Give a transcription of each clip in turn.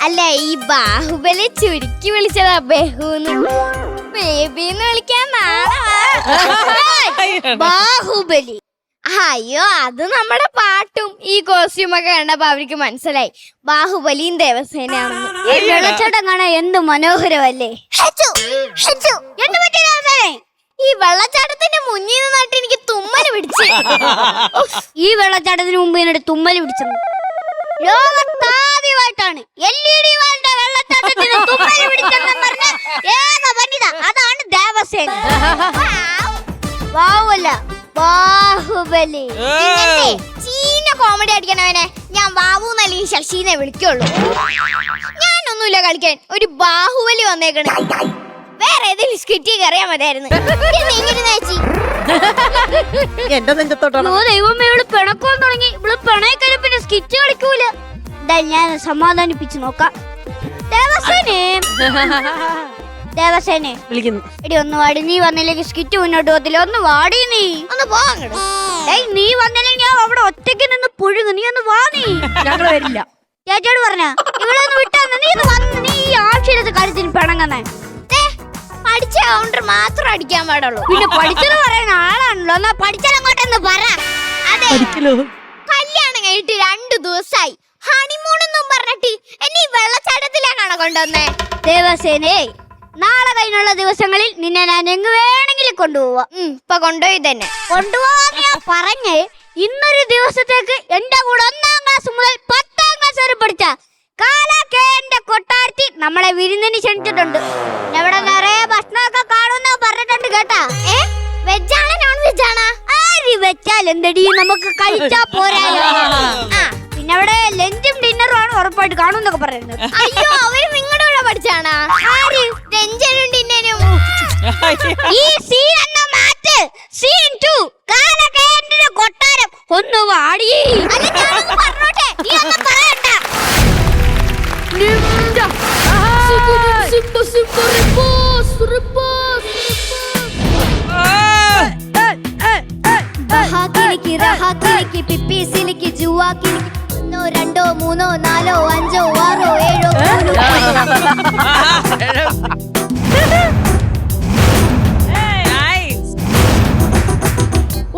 അല്ല ഈ ബാഹുബലി ചുരുക്കി വിളിച്ചതാ ബഹുന്ന്. ബേബിന്ന് വിളിക്കാൻ ബാഹുബലി. അയ്യോ അത് നമ്മുടെ പാട്ടും ഈ കോസ്റ്റ്യൂമൊക്കെ കണ്ടപ്പോ അവർക്ക് മനസ്സിലായി ബാഹുബലിയും ദേവസേനയാണെന്ന്. ഈ വെള്ളച്ചാട്ടം കാണാൻ എന്ത് മനോഹരമല്ലേ. ഈ വെള്ളച്ചാട്ടത്തിന്റെ മുന്നിൽ നിന്നിട്ട് എനിക്ക് തുമ്മല് പിടിച്ച്. ഈ വെള്ളച്ചാട്ടത്തിന് മുമ്പ് എന്നോട് തുമ്മല് പിടിച്ചത് ലോകത്താദ്യമായിട്ടാണ്. LED വാലിന്റെ വെള്ളച്ചാട്ടത്തിന് തുമ്മല് പിടിച്ചെന്ന് പറഞ്ഞ ഏക വനിത അതാണ് ദേവസേന. വാവല്ല ബാഹുബലി. ചീന കോമഡി അടിക്കണവനെ ഞാൻ വാവു അല്ലെങ്കിൽ ശശിനെ വിളിക്കുള്ളൂ. ഞാനൊന്നുമില്ല കളിക്കാൻ. ഒരു ബാഹുബലി വന്നേക്കണ. വേറെ ഏതെങ്കിലും സ്കിറ്റി കറിയാൻ മതിയായിരുന്നു. എന്റെ നെഞ്ചത്തോട്ടാണ്. ദൈവമേ ഇവള് പിണക്കാൻ തുടങ്ങി. ഇവള് പിണയിക്കഴിഞ്ഞ പിന്നെ സ്കിറ്റ് കളിക്കൂല. ഞാൻ സമാധാനിപ്പിച്ചു നോക്കാം. ദേവസേനെ വിളിക്കുന്നു. എടി ഒന്ന് വാടി. നീ വന്നില്ലെങ്കിൽ സ്കിറ്റ് മുന്നോട്ട് പോകത്തില്ല. ഒന്ന് വാടി. നീ ഒന്ന് പോകണം. നീ വന്നില്ലെങ്കിൽ ഞാൻ അവിടെ ഒറ്റയ്ക്ക് നിന്ന് പുഴുങ്ങും. നീ ഒന്ന് വാ. നീ ഞങ്ങൾ വരില്ല. ചേച്ചിയോട് പറഞ്ഞ ഇവിടെ ഒന്ന് വിട്ടാ. നീ ഒന്ന് വന്ന്. നീ ഈ ആഴ്ചയിലത്തെ കാര്യത്തിന് പിണങ്ങുന്നേ. പഠിച്ച കൗണ്ടർ മാത്രം അടിക്കാൻ പാടുള്ളൂ. പിന്നെ പഠിച്ചത് പറയുന്ന ആളാണല്ലോ. എന്നാ പഠിച്ചാൽ അങ്ങോട്ടെന്ന് പറ. അതെ, കല്യാണം കഴിഞ്ഞിട്ട് 2 ദിവസമായി. ഹണിമൂൺ എന്നും പറഞ്ഞിട്ട് എന്നെ ഈ വെള്ളച്ചാട്ടത്തിലേക്കാണോ കൊണ്ടുവന്നേ? ദേവസേനേ, നാളെ കഴിഞ്ഞുള്ള ദിവസങ്ങളിൽ നിന്നെ ഞാൻ എങ്ങ് വേണമെങ്കിലും കൊണ്ടുപോവാ. ഇപ്പൊ കൊണ്ടുപോയി തന്നെ. കൊണ്ടുപോവാന്ന് ഞാൻ പറഞ്ഞേ. ഇന്നൊരു ദിവസത്തേക്ക് എന്റെ കൂടെ 1-ാം ക്ലാസ് മുതൽ 10-ാം ക്ലാസ് വരെ പഠിച്ച കാലാക്കേന്റെ കൊട്ടാരത്തിൽ നമ്മളെ വിരുന്നിന് ക്ഷണിച്ചിട്ടുണ്ട്. ഇവിടെ നിറയെ ഭക്ഷണമൊക്കെ കാണുമെന്ന് പറഞ്ഞിട്ടുണ്ട് കേട്ടാ. വെജാണോ നോൺ വെജാണോ? ആര് വെച്ചാൽ എന്തടി, നമുക്ക് കഴിച്ചാ പോരായോ. പിന്നെ അവിടെ ലഞ്ചും ഡിന്നറും ആണ് ഉറപ്പായിട്ട് കാണുമെന്നൊക്കെ പറയുന്നത്. അയ്യോ, അവര് നിങ്ങളുടെ കൂടെ പഠിച്ചാണോ? ആര്? ലഞ്ചും ഡിന്നറും. ഈ സീൻ ഒന്ന് മാറ്റ്. സീൻ 2 കാലക്കേന്റെ കൊട്ടാരം. ഒന്ന് വാടി. അല്ല, ഞാനൊന്ന് പറഞ്ഞോട്ടെ. നീ ഒന്നും പറയണ്ട. പിപ്പിസിലിക്ക് ജുവാക്കിലിക്ക് 1 2 3 4 5 6 7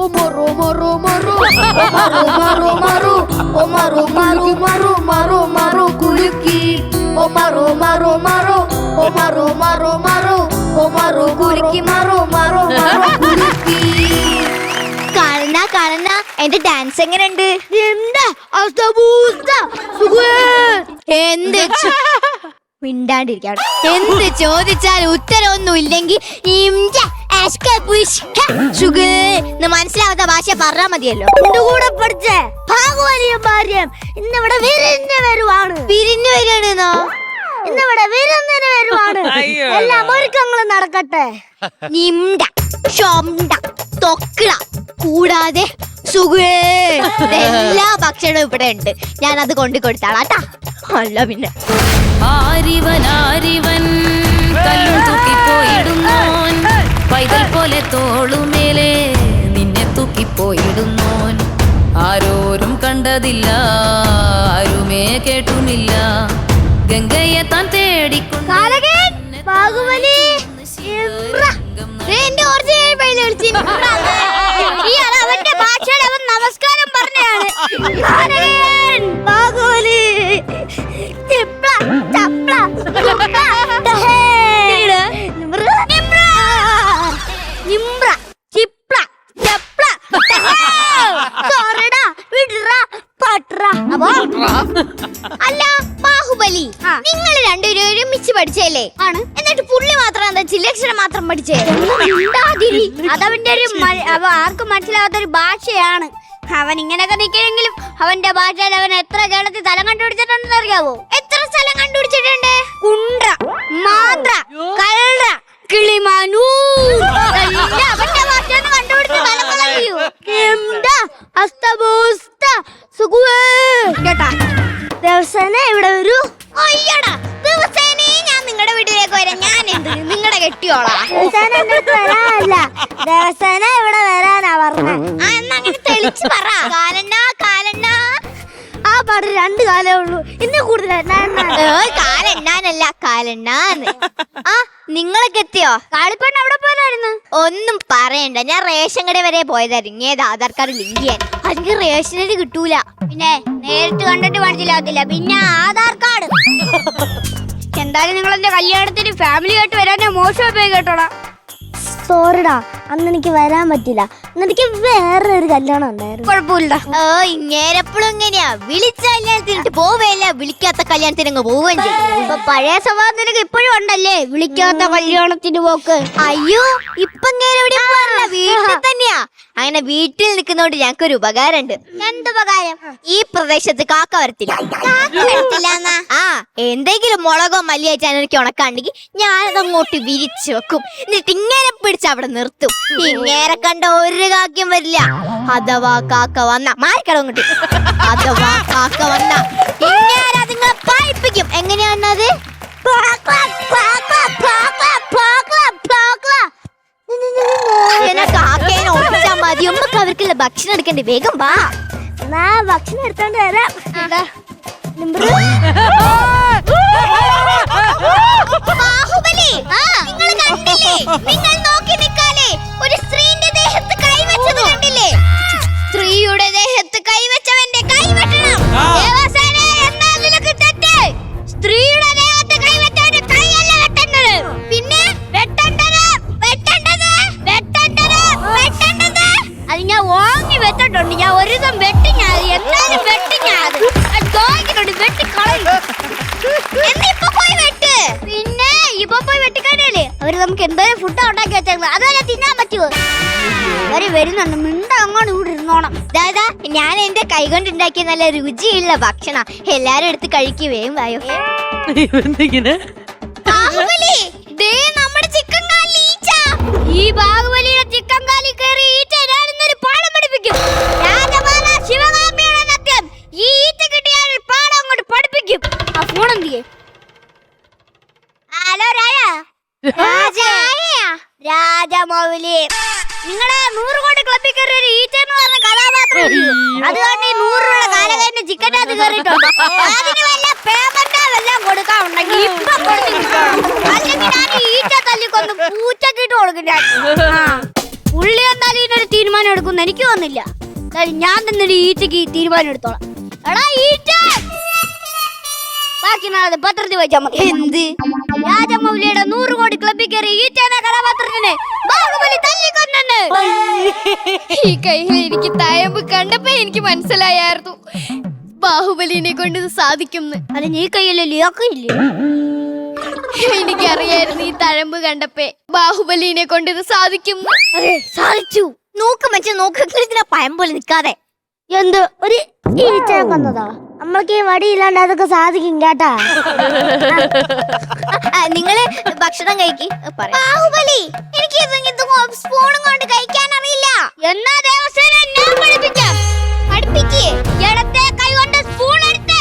Omaru maru maru Omaru maru maru Omaru maru maru maru maru kuliki Omaru maru maru Omaru maru maru Omaru kuliki maru maru maru kuliki. കാണ എന്റെ ഡാൻസ് എങ്ങനെയുണ്ട്? എന്താ എന്ത് മിണ്ടാണ്ടിരിക്കാണ്. എന്ത് ചോദിച്ചാൽ ഉത്തരവൊന്നും ഇല്ലെങ്കിൽ മനസ്സിലാവാത്ത ഭാഷ പറഞ്ഞാ മതിയല്ലോ. കൂടെ പഠിച്ചേ ഭാഗവലിയും ഭാര്യം ഇന്നിവിടെ വിരുന്ന് വരുവാണ്. പിരിഞ്ഞു വരികയാണെന്നോ? ഇന്നിവിടെ വിരുന്നിന് വരുവാണ്. എല്ലാം ഒരുക്കങ്ങളും നടക്കട്ടെ. നിംഡ ഷോംഡ തൊക്കിള കൂടാതെ എല്ലാ ഭക്ഷണവും ഇവിടെ ഉണ്ട്. ഞാൻ അത് കൊണ്ടു കൊടുത്താളാട്ടാ. അല്ല പിന്നെ ആരിവൻ കല്ലും തൂക്കിപ്പോയിടുന്നോൻ, പൈതൽ പോലെ തോളുമേലെ നിന്നെ തൂക്കിപ്പോയിടുന്നോൻ. ആരോരും കണ്ടതില്ല, ആരുമേ കേട്ടുമില്ല, ഗംഗയെ താൻ തേടിക്കൊണ്ട് ബാഹുബലി അവന്റെ ഭാഷയിൽ അവൻ നമസ്കാരം പറഞ്ഞാണ്. ബാഹുബലി അല്ല ബാഹുബലി, നിങ്ങൾ രണ്ടുപേരും ഒരുമിച്ച് പഠിച്ചല്ലേ? ആണ്. എന്നിട്ട് പുള്ളി മാത്രം എന്താ ചില്ലക്ഷരം മാത്രം പഠിച്ചേ? അതവന്റെ ഒരു ആർക്കും മനസ്സിലാവാത്തൊരു ഭാഷയാണ്. അവൻ ഇങ്ങനെയൊക്കെ നിൽക്കെങ്കിലും അവന്റെ ഭാഷയിൽ അവൻ എത്ര കേരളത്തിൽ സ്ഥലം കണ്ടുപിടിച്ചിട്ടുണ്ടെന്ന് അറിയാവോ? എത്ര സ്ഥലം കണ്ടുപിടിച്ചിട്ടുണ്ട്? കുണ്ട്ര, മാത്ര, കൽറ, കിളിമാനൂ. അവന്റെ ഭാഷയിൽ കണ്ടുപിടിച്ച സ്ഥലങ്ങളറിയോ? കേട്ടാ ദിവസേന ഇവിടെ വരൂ. അയ്യടാ, ദിവസേനേ ഞാൻ നിങ്ങളുടെ വീട്ടിലേക്ക് വരാം. ഞാൻ എന്ത് നിങ്ങളുടെ കെട്ടിയോളാ? ദിവസേന എന്റെ അടുത്ത് വരാനല്ല, ദിവസേന ഇവിടെ വരാനാ പറഞ്ഞത്. എന്നാ അങ്ങനെ തെളിച്ച് പറ. കാലണ്ണ കാലണ്ണ. ആ ആകപ്പാട് 2 കാലേ ഉള്ളൂ. ഇന്നെ കൂടുതൽ കാലെണ്ണാനല്ല കാലെണ്ണാന്ന്. ആ നിങ്ങളൊക്കെ എത്തിയോ? കാളിപ്പണ്ണ അവിടെ പോലായിരുന്നു. ഒന്നും പറയണ്ട, ഞാൻ റേഷൻ കട വരെ പോയതായിരുന്നു ഏത് ആധാർ കാർഡ് ലിങ്ക് ചെയ്യാൻ. എനിക്ക് റേഷനരി കിട്ടൂല. പിന്നെ നേരിട്ട് കണ്ടിട്ട് മനസ്സിലാകത്തില്ല, പിന്നെ ആധാർ കാർഡ്. എന്തായാലും നിങ്ങൾ എന്റെ കല്യാണത്തിന് ഫാമിലി ആയിട്ട് വരാനേ മോശം പോയി കേട്ടോടാ. സോറിടാ, അന്ന് എനിക്ക് വരാൻ പറ്റില്ല. എനിക്ക് വേറെ ഒരു കല്യാണം ഉണ്ടായിരുന്നു. കുഴപ്പമില്ല. ഇങ്ങേരെപ്പോഴും എങ്ങനെയാ വിളിച്ച കല്യാണത്തിനിട്ട് പോവേല്ല, വിളിക്കാത്ത കല്യാണത്തിന് അങ്ങ് പോവുകയും ചെയ്യും. ഇപ്പൊ പഴയ സ്വഭാവം നിനക്ക് ഇപ്പോഴും ഉണ്ടല്ലേ, വിളിക്കാത്ത കല്യാണത്തിന് പോക്ക്. അയ്യോ ഇപ്പൊ വീട്ടിൽ തന്നെയാ. അങ്ങനെ വീട്ടിൽ നിൽക്കുന്നോണ്ട് ഞങ്ങൾക്കൊരു ഉപകാരമുണ്ട്. എന്തുപകാരം? ഈ പ്രദേശത്ത് കാക്ക വരത്തില്ല. ആ എന്തെങ്കിലും മുളകോ മല്ലിയാച്ചാൻ എനിക്ക് ഉണക്കാണ്ടെങ്കിൽ ഞാനത് അങ്ങോട്ട് വിരിച്ചു വെക്കും. എന്നിട്ട് ഇങ്ങനെ പിടിച്ച് അവിടെ നിർത്തും. ഇങ്ങനെ കണ്ട ഒരു കാക്യം വരില്ല. അഥവാ കാക്ക വന്ന മാറിക്കടങ്ങോട്ട്. അഥവാ കാക്ക വന്ന ഇങ്ങനെ അതിങ്ങളെ പായിപ്പിക്കും. എങ്ങനെയാണത്? കാക്കേനെ ഒപ്പിച്ചാ മതി. നമുക്ക് അവർക്കുള്ള ഭക്ഷണം എടുക്കണ്ടേ, വേഗം വാ. ഭക്ഷണം എടുത്തോണ്ട് വരാം. ബാഹുബലി, നിങ്ങൾ കണ്ടില്ലേ? നിങ്ങൾ നോക്കി നിൽക്കാലേ. ഒരു സ്ത്രീയുടെ ദേഹത്ത് കൈവച്ചത് കണ്ടില്ലേ? സ്ത്രീയുടെ ദേഹത്ത് കൈവച്ചവന്റെ കൈ വെട്ടണം. ദേവസേനേ, എന്താ നിനക്ക് തെറ്റ്? സ്ത്രീയുടെ ദേഹത്ത് കൈവച്ചവന്റെ കൈയല്ല വെട്ടേണ്ടത്, പിന്നെ വെട്ടേണ്ടത് വെട്ടേണ്ടത് വെട്ടേണ്ടത് വെട്ടേണ്ടത്. അത് ഞാൻ വാങ്ങി വെച്ചിട്ടുണ്ട്. ഞാൻ ഒരു ദിവസം വെട്ടി, ഞാൻ എന്നാലും വെട്ടി. ഞാൻ വെട്ടി കളയും. ഇപ്പൊ പോയി വെട്ട്. പിന്നെ ഇപ്പൊ പോയി വെട്ടിക്കാനല്ലേ അവര് നമുക്ക് എന്തായാലും ഫുഡ് ഉണ്ടാക്കി വെച്ചേക്കുന്നത്, അതല്ല തിന്നാൻ പറ്റുമോ? അവര് വരുന്നുണ്ട്, മിണ്ട അങ്ങോട്ട് ഇവിടെ ഇരുന്നോണം. ദാദാ, ഞാൻ എന്റെ കൈകൊണ്ട് ഉണ്ടാക്കിയ നല്ല രുചിയുള്ള ഭക്ഷണം എല്ലാരും എടുത്ത് കഴിക്കുകയും വായോ. ബാഹുബലി, ദേ നമ്മുടെ ചിക്കൻ കാലി ഈച്ച. ഈ ബാഹുബലിയുടെ ചിക്കൻ കാലി കയറി ഈച്ച ഞാനിന്നൊരു പാഠം പഠിപ്പിക്കും. രാജമാല ശിവകാമിയുടെ സത്യം, ഈ ഈച്ച കിട്ടിയാൽ പാഠം അങ്ങോട്ട് പഠിപ്പിക്കും. ആ ഫോൺ എന്ത് ചെയ്യേ? ഹലോ രാജമൗലി, നിങ്ങളുടെ 100 കോടി ക്ലബിൽ കയറി ഒരു ഈച്ച എന്ന് പറഞ്ഞ കഥാപാത്രം അതുകൊണ്ട് ഈ 100 കാലകഴിഞ്ഞ ചിക്കൻ്റെ അത് കയറിയിട്ടുണ്ട്. അതിന് വല്ല പേയ്മെന്റ് എല്ലാം കൊടുക്കാറുണ്ടെങ്കിൽ ഇപ്പൊ അല്ലെങ്കിൽ ഞാൻ ഈ ഈച്ച തല്ലിക്കൊന്ന് പൂച്ചക്കിട്ട് കൊടുക്കും. പുള്ളി എന്തായാലും ഇതിനൊരു തീരുമാനം എടുക്കുന്ന എനിക്ക് തോന്നില്ല. ഞാൻ തന്നെ ഒരു ഈച്ചക്ക് തീരുമാനം എടുത്തോളാം. എടാ ഈച്ച, ബാക്കി നാളെ പത്രത്തിൽ വെച്ചാൽ മതി. എന്ത്? രാജമൗലിയുടെ 100 കോടി ക്ലബിൽ കയറി ഈച്ചേന കഥാപാത്രത്തിനെ ബാഹുബലി തല്ലിക്കൊന്നു. ഈ കയ്യിൽ എനിക്ക് തയമ്പ് കണ്ടപ്പോ എനിക്ക് മനസ്സിലായായിരുന്നു ബാഹുബലിനെ കൊണ്ട് ഇത് സാധിക്കും. അത് നീ കയ്യിലെ ലിയാക്കില്ലേ? എനിക്കറിയായിരുന്നു ഈ തഴമ്പ് കണ്ടപ്പേ ബാഹുബലിനെ കൊണ്ട് ഇത് സാധിക്കും. അതെ, സാധിച്ചു. നോക്ക് മനുഷ്യ, നോക്ക്. ഇതിനാ പയം പോലെ നിക്കാതെ. എന്ത് ഒരു ഈച്ചയെ കൊന്നതാ? നമ്മൾക്ക് ഈ വടിയില്ലാണ്ട് അതൊക്കെ സാധിക്കും കേട്ടാ. നിങ്ങള് ഭക്ഷണം കഴിക്കി. ബാഹുബലി, എനിക്ക് സ്പൂണും കൊണ്ട് കഴിക്കാൻ അറിയില്ല. എന്നാ ദേവസേന ഞാൻ പഠിപ്പിക്കാം. പഠിപ്പിക്കേ. ഇടത്തെ കൈ കൊണ്ട് സ്പൂൺ എടുത്ത്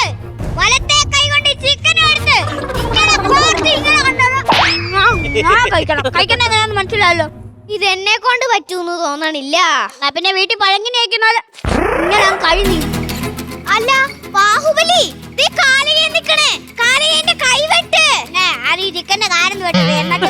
വലത്തെ കൈ കൊണ്ട് ചിക്കൻ എടുത്ത് ഇങ്ങനെ കോർത്ത് ഇങ്ങനെ കഴിക്കണം. കഴിക്കണ എങ്ങനെയാന്ന് മനസ്സിലായല്ലോ. ഇത് എന്നെ കൊണ്ട് പറ്റൂന്ന് തോന്നണില്ല. പിന്നെ വീട്ടിൽ പഴങ്ങനെ കഴിക്കുന്നത് ഇങ്ങനെ കഴിഞ്ഞു. അല്ല ബാഹുബലി, കാലയെ നിക്കണേ. കാലയെ കൈവെട്ട്. ചിക്കന്റെ കാര്യം വെട്ടത് എന്നിട്ട്